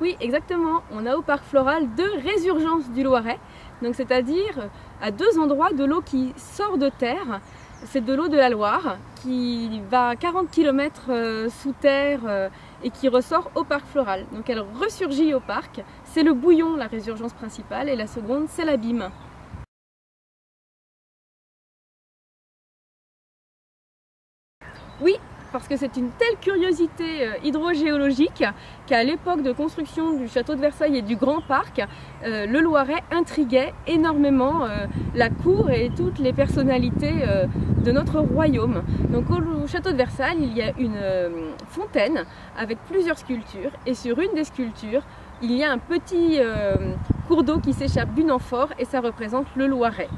Oui, exactement. On a au parc floral deux résurgences du Loiret, donc c'est-à-dire à deux endroits de l'eau qui sort de terre. C'est de l'eau de la Loire qui va à 40 km sous terre et qui ressort au parc floral. Donc elle ressurgit au parc. C'est le Bouillon, la résurgence principale, et la seconde, c'est l'Abîme. Oui, parce que c'est une telle curiosité hydrogéologique qu'à l'époque de construction du château de Versailles et du Grand Parc, le Loiret intriguait énormément la cour et toutes les personnalités de notre royaume. Donc au château de Versailles, il y a une fontaine avec plusieurs sculptures, et sur une des sculptures, il y a un petit cours d'eau qui s'échappe d'une amphore, et ça représente le Loiret.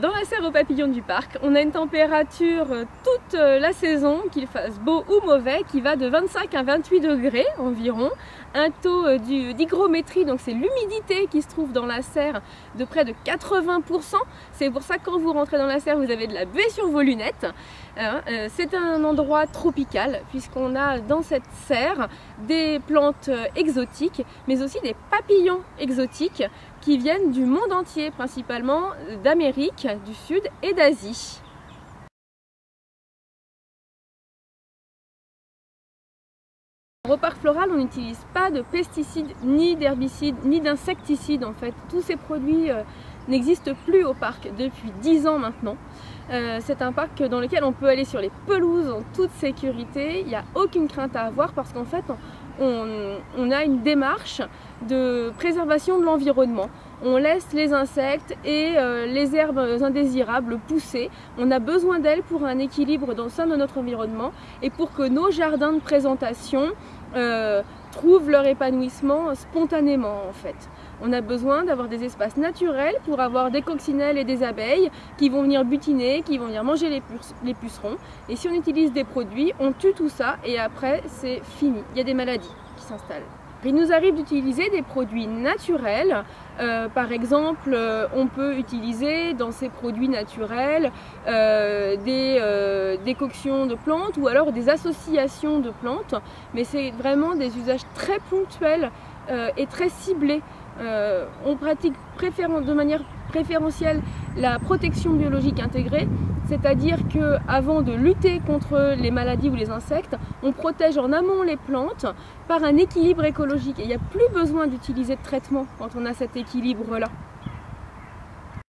Dans la serre aux papillons du parc, on a une température toute la saison, qu'il fasse beau ou mauvais, qui va de 25 à 28 degrés environ. Un taux d'hygrométrie, donc c'est l'humidité qui se trouve dans la serre, de près de 80%. C'est pour ça que quand vous rentrez dans la serre, vous avez de la buée sur vos lunettes. C'est un endroit tropical, puisqu'on a dans cette serre des plantes exotiques, mais aussi des papillons exotiques qui viennent du monde entier, principalement d'Amérique du Sud et d'Asie. Au parc floral, on n'utilise pas de pesticides, ni d'herbicides, ni d'insecticides en fait. Tous ces produits n'existent plus au parc depuis 10 ans maintenant. C'est un parc dans lequel on peut aller sur les pelouses en toute sécurité. Il n'y a aucune crainte à avoir parce qu'en fait, on a une démarche de préservation de l'environnement. On laisse les insectes et les herbes indésirables pousser. On a besoin d'elles pour un équilibre dans le sein de notre environnement et pour que nos jardins de présentation trouvent leur épanouissement spontanément en fait. On a besoin d'avoir des espaces naturels pour avoir des coccinelles et des abeilles qui vont venir butiner, qui vont venir manger les pucerons. Et si on utilise des produits, on tue tout ça et après c'est fini. Il y a des maladies qui s'installent. Il nous arrive d'utiliser des produits naturels. Par exemple, on peut utiliser dans ces produits naturels des décoctions de plantes ou alors des associations de plantes. Mais c'est vraiment des usages très ponctuels et très ciblés. On pratique de manière préférentielle la protection biologique intégrée, c'est-à-dire qu'avant de lutter contre les maladies ou les insectes, on protège en amont les plantes par un équilibre écologique. Et il n'y a plus besoin d'utiliser de traitement quand on a cet équilibre-là.